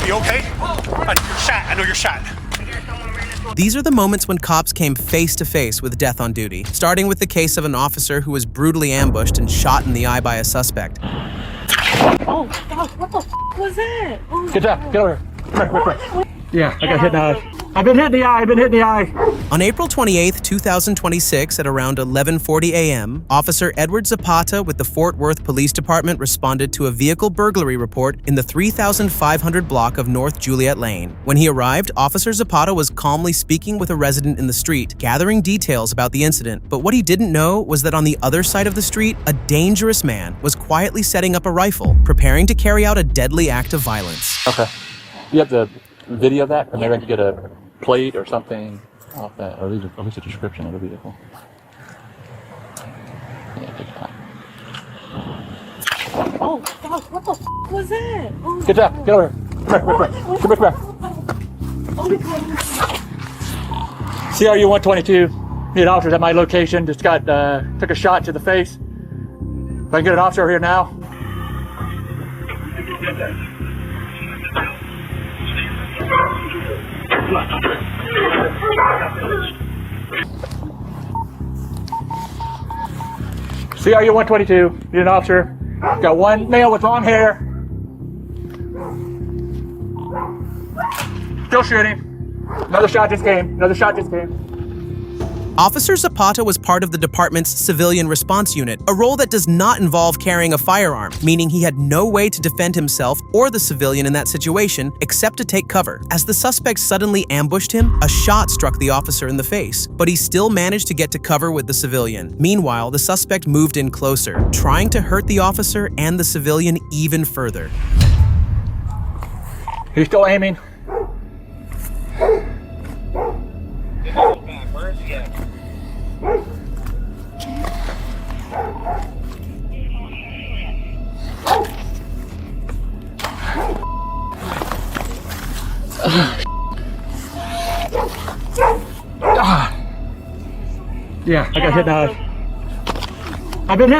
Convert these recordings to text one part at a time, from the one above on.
You okay? You're shot. I know you're shot. These are the moments when cops came face to face with death on duty, starting with the case of an officer who was brutally ambushed and shot in the eye by a suspect. Oh, gosh, what the was that? Oh, get up, get over here. Come here. Yeah, I got hit in the eye. I've been hit in the eye. On April 28, 2026, at around 11:40 a.m., Officer Edward Zapata with the Fort Worth Police Department responded to a vehicle burglary report in the 3500 block of North Juliet Lane. When he arrived, Officer Zapata was calmly speaking with a resident in the street, gathering details about the incident. But what he didn't know was that on the other side of the street, a dangerous man was quietly setting up a rifle, preparing to carry out a deadly act of violence. Okay. You have the video of that? Or maybe I could get a plate or something off that, or at least a description of the vehicle. Yeah, take your time. Oh, gosh, what the was that? Oh, get up, get over here. Come here. CRU 122, need officers at my location, just got, took a shot to the face. If I can get an officer over here now. CRU 122, need an officer. Got one male with long hair. Still shooting. Another shot just came. Officer Zapata was part of the department's civilian response unit, a role that does not involve carrying a firearm, meaning he had no way to defend himself or the civilian in that situation except to take cover. As the suspect suddenly ambushed him, a shot struck the officer in the face, but he still managed to get to cover with the civilian. Meanwhile, the suspect moved in closer, trying to hurt the officer and the civilian even further. He's still aiming. Where is he at? Yeah, I got hit in the eye. I've been hit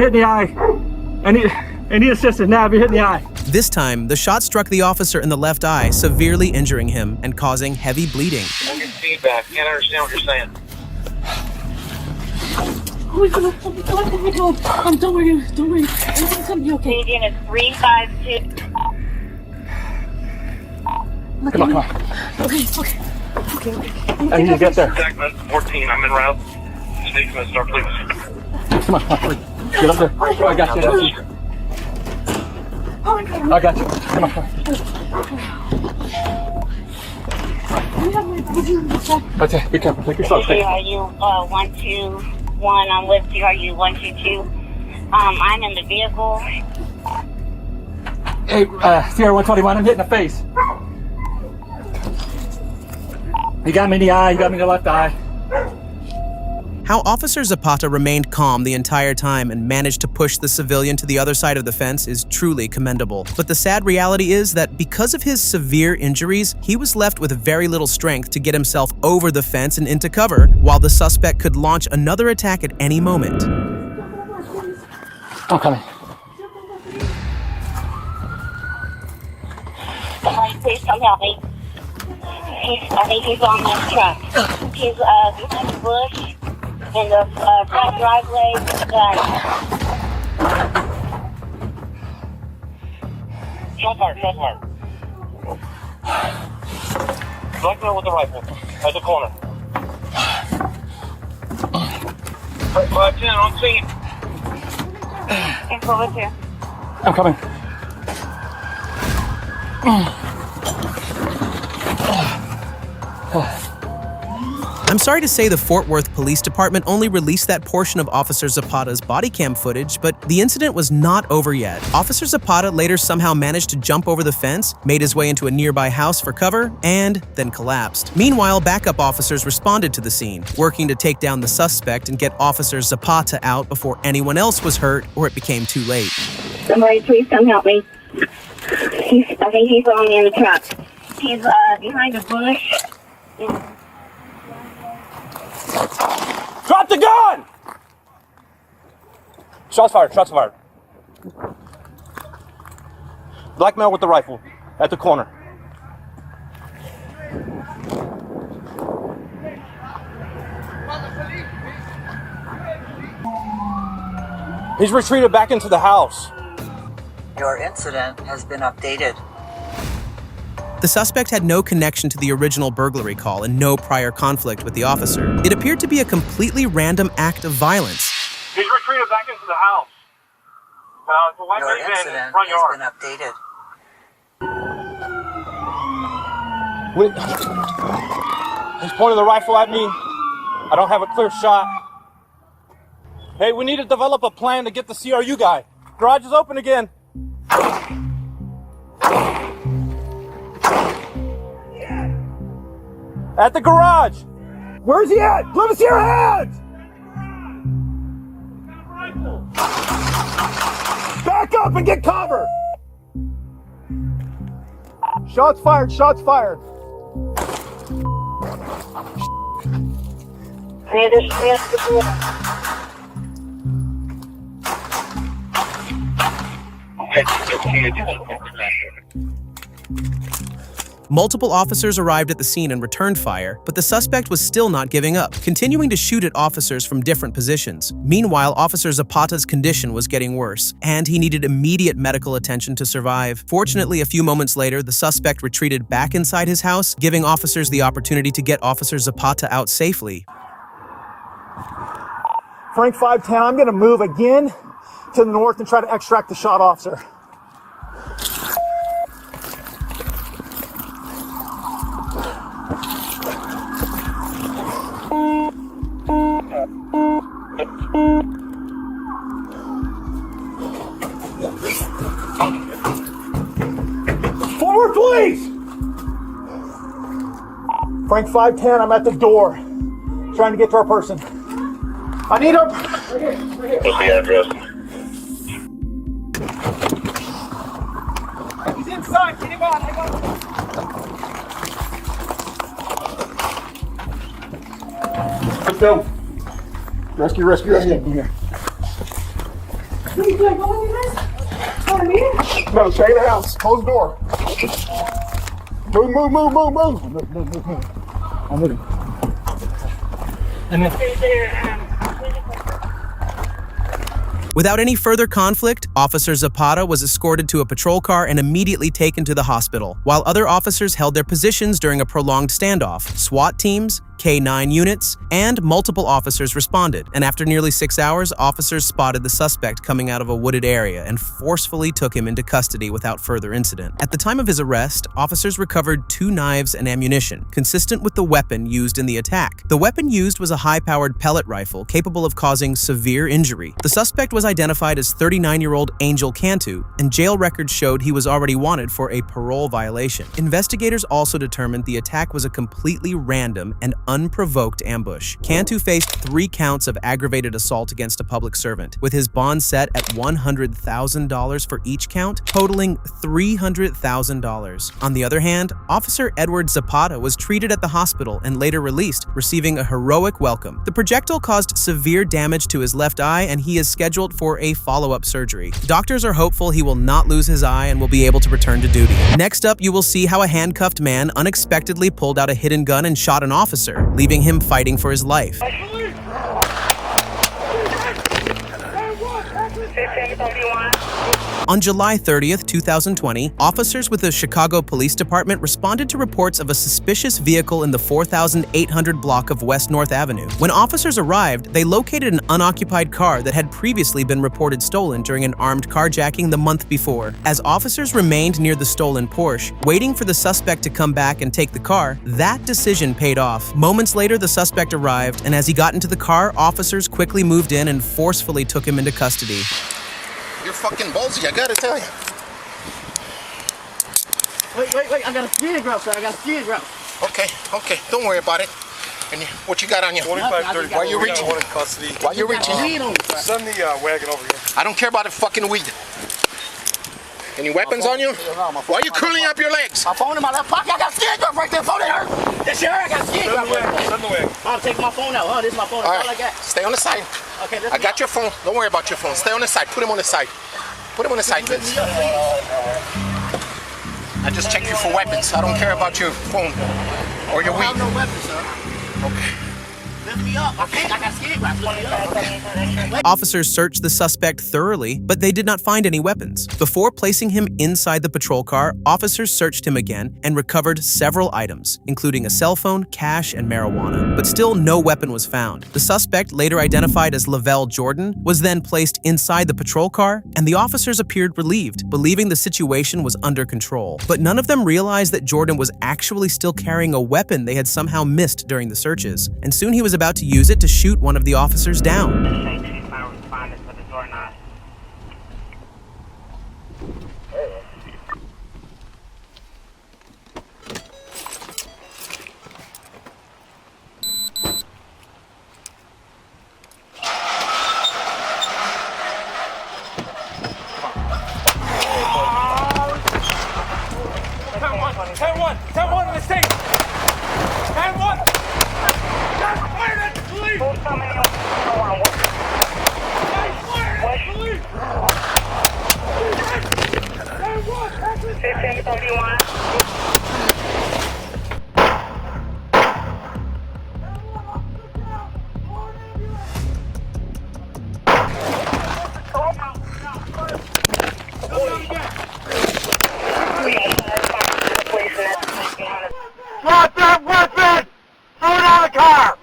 in the eye. I need assistance now. I've been hit in the eye. This time, the shot struck the officer in the left eye, severely injuring him and causing heavy bleeding. I get feedback. Can't understand what you're saying. Oh my God, don't worry. Everything's gonna be okay. Agent is 352. Come on. Okay. I need to get there. Segment 14, I'm en route. Speak to Mr. please. Come on. Get up there. I got you. Oh my God. I got you. Come on. Okay, be careful. Take your shot. CRU 121. I'm with CRU 122. I'm in the vehicle. Hey, CRU 121. I'm hitting the face. You got me in the eye. You got me in the left eye. How Officer Zapata remained calm the entire time and managed to push the civilian to the other side of the fence is truly commendable. But the sad reality is that because of his severe injuries, he was left with very little strength to get himself over the fence and into cover, while the suspect could launch another attack at any moment. I'm coming. Somebody please come help me. I think he's on this truck. He's behind the bush in the front driveway with the gun. Shot hard. Black man with the rifle. At the corner. 510 on scene. It's over here. I'm coming. I'm sorry to say the Fort Worth Police Department only released that portion of Officer Zapata's body cam footage, but the incident was not over yet. Officer Zapata later somehow managed to jump over the fence, made his way into a nearby house for cover, and then collapsed. Meanwhile, backup officers responded to the scene, working to take down the suspect and get Officer Zapata out before anyone else was hurt or it became too late. Somebody please come help me. I think he's on in the truck. He's behind a bush. Drop the gun! Shots fired. Black male with the rifle at the corner. He's retreated back into the house. Your incident has been updated. The suspect had no connection to the original burglary call and no prior conflict with the officer. It appeared to be a completely random act of violence. He's retreated back into the house. It's a white Your minivan in the incident front has yard. been updated. He's pointing the rifle at me. I don't have a clear shot. Hey, we need to develop a plan to get the CRU guy. Garage is open again. At the garage. Where's he at? Let me see your hands. Back up and get cover. Shots fired, shots fired. Multiple officers arrived at the scene and returned fire, but the suspect was still not giving up, continuing to shoot at officers from different positions. Meanwhile, Officer Zapata's condition was getting worse, and he needed immediate medical attention to survive. Fortunately, a few moments later, the suspect retreated back inside his house, giving officers the opportunity to get Officer Zapata out safely. Frank 510, I'm going to move again to the north and try to extract the shot officer. Forward, please! Frank 510, I'm at the door, trying to get to our person. I need her. What's the address? He's inside. Get him on. I got him. Let's go. Rescue. Come here. What are you doing? What are you guys? What are you? No, stay in the house. Close the door. Move. I'm moving. And then. Without any further conflict, Officer Zapata was escorted to a patrol car and immediately taken to the hospital, while other officers held their positions during a prolonged standoff. SWAT teams, K-9 units, and multiple officers responded, and after nearly 6 hours, officers spotted the suspect coming out of a wooded area and forcefully took him into custody without further incident. At the time of his arrest, officers recovered 2 knives and ammunition, consistent with the weapon used in the attack. The weapon used was a high-powered pellet rifle capable of causing severe injury. The suspect was identified as 39-year-old Angel Cantu, and jail records showed he was already wanted for a parole violation. Investigators also determined the attack was a completely random and unprovoked ambush. Cantu faced 3 counts of aggravated assault against a public servant, with his bond set at $100,000 for each count, totaling $300,000. On the other hand, Officer Edward Zapata was treated at the hospital and later released, receiving a heroic welcome. The projectile caused severe damage to his left eye, and he is scheduled for a follow-up surgery. Doctors are hopeful he will not lose his eye and will be able to return to duty. Next up, you will see how a handcuffed man unexpectedly pulled out a hidden gun and shot an officer, leaving him fighting for his life. On July 30th, 2020, officers with the Chicago Police Department responded to reports of a suspicious vehicle in the 4800 block of West North Avenue. When officers arrived, they located an unoccupied car that had previously been reported stolen during an armed carjacking the month before. As officers remained near the stolen Porsche, waiting for the suspect to come back and take the car, that decision paid off. Moments later, the suspect arrived, and as he got into the car, officers quickly moved in and forcefully took him into custody. You're fucking ballsy, I gotta tell you. Wait, I got a ski grout, sir. I got a ski grout. Okay, don't worry about it. And what you got on you? 25-30. Why are you reaching? One in custody. Why are you reaching? Send the wagon over here. I don't care about the fucking weed. Any weapons on you? Why are you curling up your legs? My phone in my left pocket. I got a ski grout right there. Phone in her. This here, I got a ski grout. Send the wagon. I'm taking my phone out. This is my phone. All right, like that. stay on the side. Okay, I got your phone. Don't worry about your phone. Stay on the side. Put him on the side. Put him on the side, Vince. I just checked you for weapons. I don't care about your phone or your weed. I have no weapons, sir. Okay. lift me up. I think I got skin grafts. Lift me up. Officers searched the suspect thoroughly, but they did not find any weapons. Before placing him inside the patrol car, officers searched him again and recovered several items, including a cell phone, cash, and marijuana. But still no weapon was found. The suspect, later identified as Lavelle Jordan, was then placed inside the patrol car, and the officers appeared relieved, believing the situation was under control. But none of them realized that Jordan was actually still carrying a weapon they had somehow missed during the searches, and soon he was about to use it to shoot one of the officers down. Drop that weapon! Throw it on the car!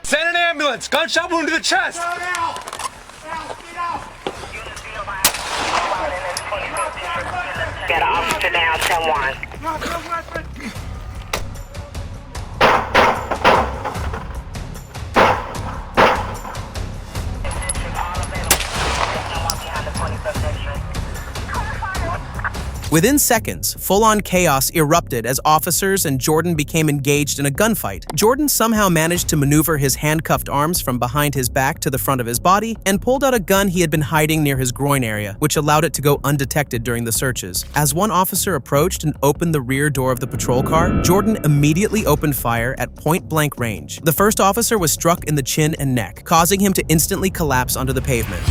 Send an ambulance. Gunshot wound to the chest. Get an officer down, 10-1. Within seconds, full-on chaos erupted as officers and Jordan became engaged in a gunfight. Jordan somehow managed to maneuver his handcuffed arms from behind his back to the front of his body and pulled out a gun he had been hiding near his groin area, which allowed it to go undetected during the searches. As one officer approached and opened the rear door of the patrol car, Jordan immediately opened fire at point-blank range. The first officer was struck in the chin and neck, causing him to instantly collapse onto the pavement.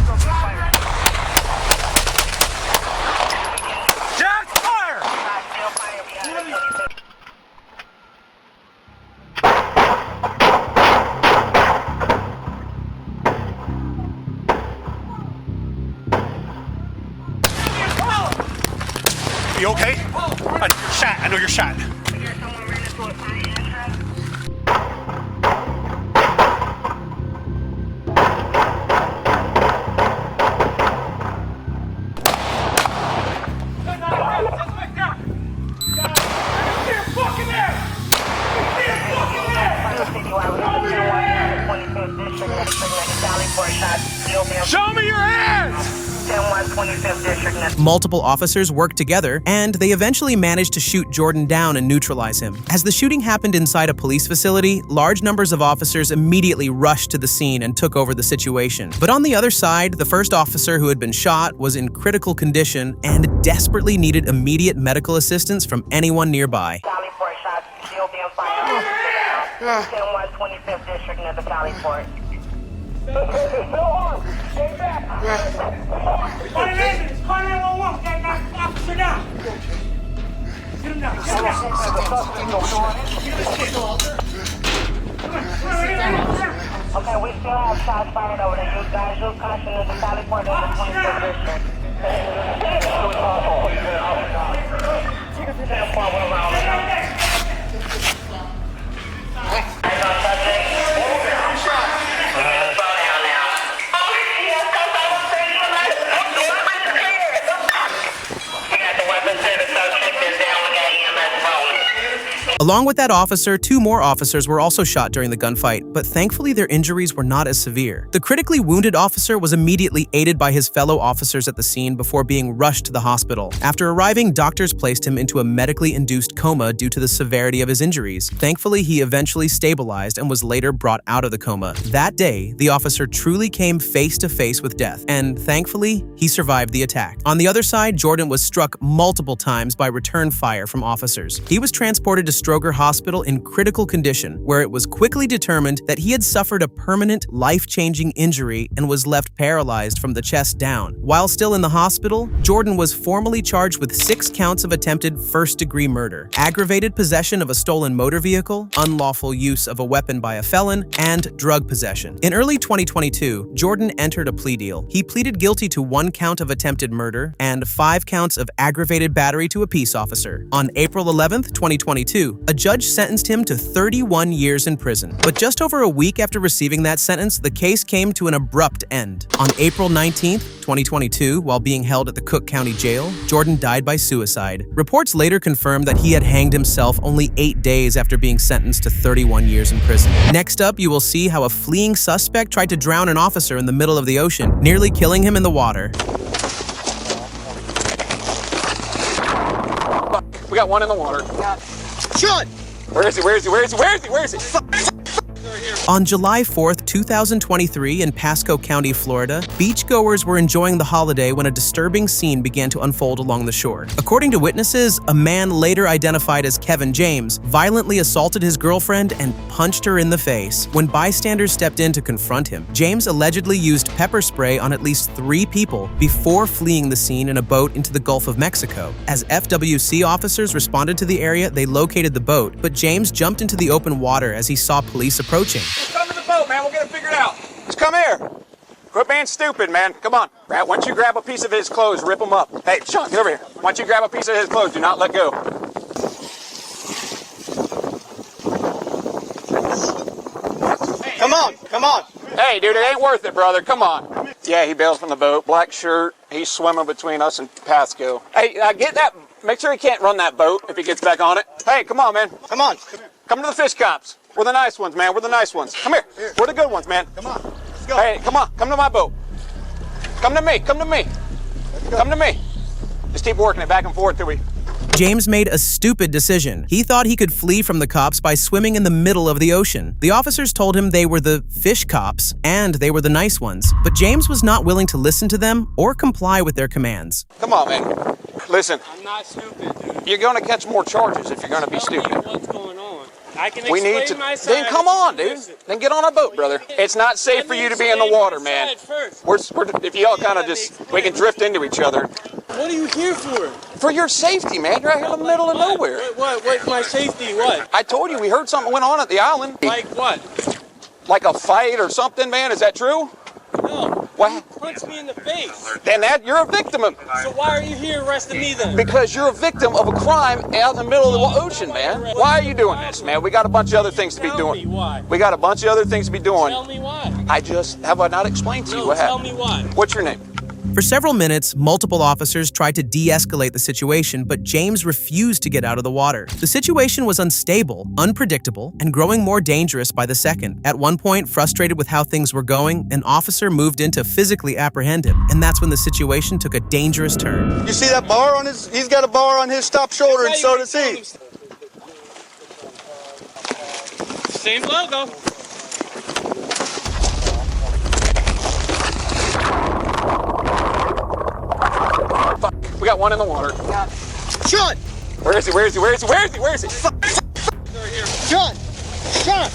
You okay? You're shot. I know you're shot. Show me your hands! Multiple officers worked together, and they eventually managed to shoot Jordan down and neutralize him. As the shooting happened inside a police facility, large numbers of officers immediately rushed to the scene and took over the situation. But on the other side, the first officer who had been shot was in critical condition and desperately needed immediate medical assistance from anyone nearby. 25th District near the Valley Port. Stay back! Call 911! Get that officer down! Get him down! Get him down! Okay, we still have shots fired over there. You guys, use caution in the Valley Port of the 25th District. Along with that officer, 2 more officers were also shot during the gunfight, but thankfully their injuries were not as severe. The critically wounded officer was immediately aided by his fellow officers at the scene before being rushed to the hospital. After arriving, doctors placed him into a medically induced coma due to the severity of his injuries. Thankfully, he eventually stabilized and was later brought out of the coma. That day, the officer truly came face to face with death, and thankfully, he survived the attack. On the other side, Jordan was struck multiple times by return fire from officers. He was transported to Stroger Hospital in critical condition, where it was quickly determined that he had suffered a permanent, life-changing injury and was left paralyzed from the chest down. While still in the hospital, Jordan was formally charged with 6 counts of attempted first-degree murder, aggravated possession of a stolen motor vehicle, unlawful use of a weapon by a felon, and drug possession. In early 2022, Jordan entered a plea deal. He pleaded guilty to 1 count of attempted murder and 5 counts of aggravated battery to a peace officer. On April 11, 2022, a judge sentenced him to 31 years in prison. But just over a week after receiving that sentence, the case came to an abrupt end. On April 19, 2022, while being held at the Cook County Jail, Jordan died by suicide. Reports later confirmed that he had hanged himself only 8 days after being sentenced to 31 years in prison. Next up, you will see how a fleeing suspect tried to drown an officer in the middle of the ocean, nearly killing him in the water. We got one in the water. Sean! Where is he? Where is he? Where is he? Where is he? Where is he? On July 4th, 2023, in Pasco County, Florida, beachgoers were enjoying the holiday when a disturbing scene began to unfold along the shore. According to witnesses, a man later identified as Kevin James violently assaulted his girlfriend and punched her in the face. When bystanders stepped in to confront him, James allegedly used pepper spray on at least 3 people before fleeing the scene in a boat into the Gulf of Mexico. As FWC officers responded to the area, they located the boat, but James jumped into the open water as he saw police approaching. Come to the boat, man. We'll get it figured out. Just come here. Quit being stupid, man. Come on. Once you grab a piece of his clothes, rip them up. Hey, Sean, get over here. Once you grab a piece of his clothes, do not let go. Come on, come on. Hey, dude, it ain't worth it, brother. Come on. Yeah, he bails from the boat. Black shirt. He's swimming between us and Pasco. Hey, get that. Make sure he can't run that boat if he gets back on it. Hey, come on, man. Come on. Come to the fish cops. We're the nice ones, man. We're the nice ones. Come here. We're the good ones, man. Come on. Let's go. Hey, come on. Come to my boat. Come to me. Come to me. Come to me. Just keep working it back and forth till we... James made a stupid decision. He thought he could flee from the cops by swimming in the middle of the ocean. The officers told him they were the fish cops and they were the nice ones, but James was not willing to listen to them or comply with their commands. Come on, man. Listen. I'm not stupid, dude. You're going to catch more charges if you're going to be Tell me stupid. what's going on. I can We explain need to. my side. Then come on, dude. Then get on a boat, brother. It's not safe for you to be in the water, man. We're if y'all kind of just, we can drift into each other. What are you here for? For your safety, man. You're out here in the middle of nowhere. What? My safety? What? I told you we heard something went on at the island. Like what? Like a fight or something, man. Is that true? No. What? You punched me in the face. Then you're a victim of. So why are you here arresting me then? Because you're a victim of a crime out in the middle of the ocean, man. Why are you doing this, man? We got a bunch of other things to be doing. Tell me why. We got a bunch of other things to be doing. Tell me why. Have I not explained to you what happened? Tell me why. What's your name? For several minutes, multiple officers tried to de-escalate the situation, but James refused to get out of the water. The situation was unstable, unpredictable, and growing more dangerous by the second. At one point, frustrated with how things were going, an officer moved in to physically apprehend him, and that's when the situation took a dangerous turn. You see that bar on his, he's got a bar on his top shoulder and so does he. Same logo. We got one in the water. Sean! Where is he? Where is he? Where is he? Where is he? Where is he? Sean! Sean!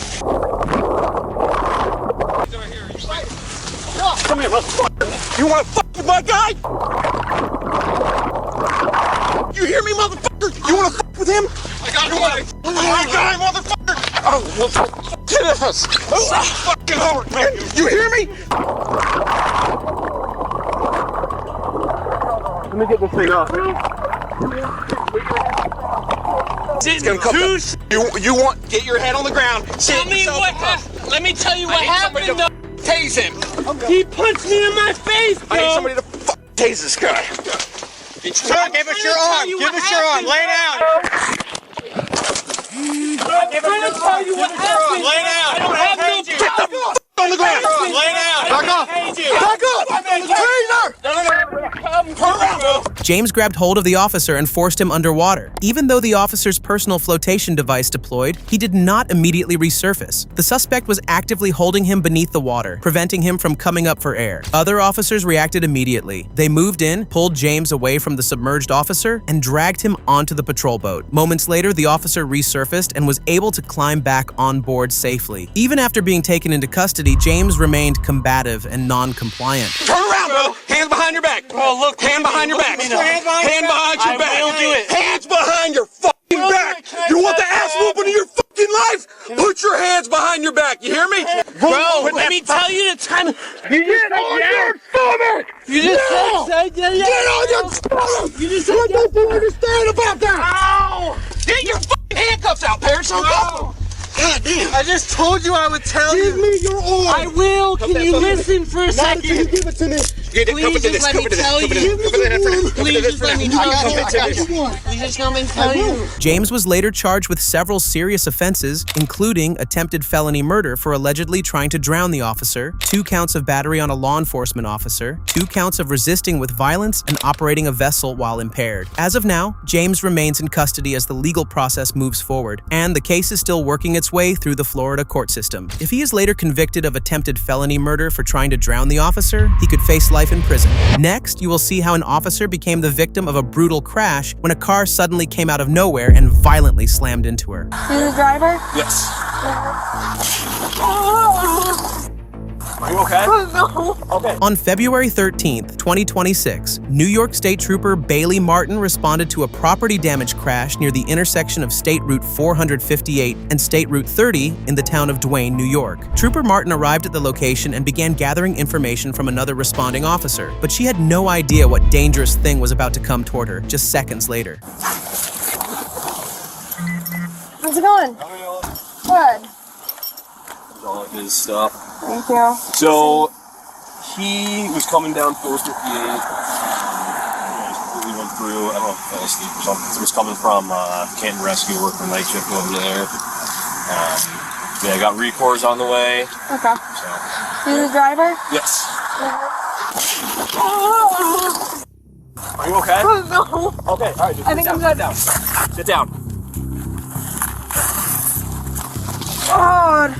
Come here, motherfucker. You want to fuck with my guy? You hear me, motherfucker? You want to fuck with him? I got my guy, motherfucker. Oh, well, fuck this. Oh, fucking hard, man. You hear me? Let me get this thing off. It's gonna come. You want get your head on the ground. Tell me what happened. Let me tell you what happened. Tase him. He punched me in my face, bro. I need somebody to tase this guy. Sean, give us your arm. Give us your arm. Lay down. I'm trying to tell you what happened. Lay down. I don't have no. Get the fuck on the ground. Lay down. Back up. Back up. Taser. Come Turn around, bro. James grabbed hold of the officer and forced him underwater. Even though the officer's personal flotation device deployed, he did not immediately resurface. The suspect was actively holding him beneath the water, preventing him from coming up for air. Other officers reacted immediately. They moved in, pulled James away from the submerged officer, and dragged him onto the patrol boat. Moments later, the officer resurfaced and was able to climb back on board safely. Even after being taken into custody, James remained combative and non-compliant. Turn around, bro. Hands behind your back. Oh, look. Hand behind your back. Hand behind your back. I will do it. Hands behind your fucking back. You want the ass whooping of your fucking life? Put your hands behind your back. You hear me? Bro, let me tell you the time. You just on your stomach. You just said Get on your stomach. You just said what do you understand about that? Ow! Get your fucking handcuffs out, Parrish. God damn. I just told you I would tell Give you. me your arm. I will. Can you listen for a second? Give it to me. Please just let me tell you. Please just let me tell you. Please just let me tell you. James was later charged with several serious offenses, including attempted felony murder for allegedly trying to drown the officer, 2 counts of battery on a law enforcement officer, 2 counts of resisting with violence, and operating a vessel while impaired. As of now, James remains in custody as the legal process moves forward, and the case is still working its way through the Florida court system. If he is later convicted of attempted felony murder for trying to drown the officer, he could face life in prison. Next, you will see how an officer became the victim of a brutal crash when a car suddenly came out of nowhere and violently slammed into her. You're the driver? Yes. Are you okay? Okay. On February 13th, 2026, New York State Trooper Bailey Martin responded to a property damage crash near the intersection of State Route 458 and State Route 30 in the town of Duane, New York. Trooper Martin arrived at the location and began gathering information from another responding officer, but she had no idea what dangerous thing was about to come toward her just seconds later. How's it going? Good. All of his stuff. Thank you. So he was coming down 458. Completely went through. I don't know if he fell asleep or something. He was coming from Canton Rescue, working night shift over there. Yeah, I got recors on the way. Okay. So, You're the driver? yes. Are you okay? No. Okay, all right. Just I think I'm good. Sit down. God.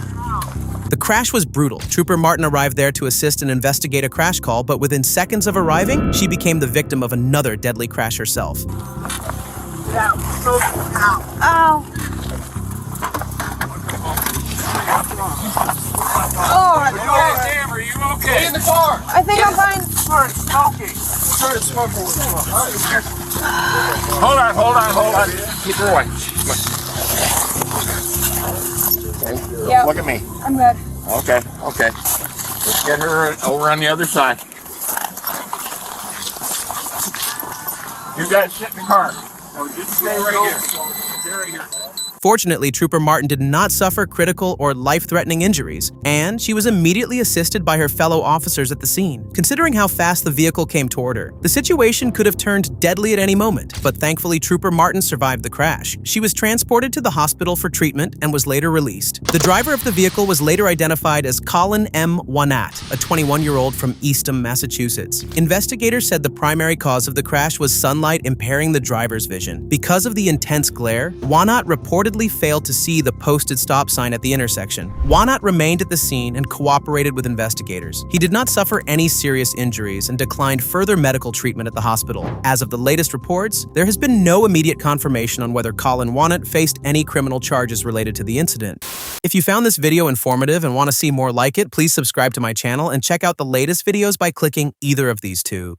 The crash was brutal. Trooper Martin arrived there to assist and investigate a crash call, but within seconds of arriving, she became the victim of another deadly crash herself. Ow. Oh, Damn, are you okay? In the car. I think I'm fine. Okay. Hold on. Keep going. Yeah. Look at me. I'm good. Okay. Let's get her over on the other side. You guys sit in the car. No, just stay right here. Stay right here. Fortunately, Trooper Martin did not suffer critical or life-threatening injuries, and she was immediately assisted by her fellow officers at the scene. Considering how fast the vehicle came toward her, the situation could have turned deadly at any moment, but thankfully Trooper Martin survived the crash. She was transported to the hospital for treatment and was later released. The driver of the vehicle was later identified as Colin M. Wanat, a 21-year-old from Eastham, Massachusetts. Investigators said the primary cause of the crash was sunlight impairing the driver's vision. Because of the intense glare, Wanat reportedly failed to see the posted stop sign at the intersection. Wanat remained at the scene and cooperated with investigators. He did not suffer any serious injuries and declined further medical treatment at the hospital. As of the latest reports, there has been no immediate confirmation on whether Colin Wanat faced any criminal charges related to the incident. If you found this video informative and want to see more like it, please subscribe to my channel and check out the latest videos by clicking either of these two.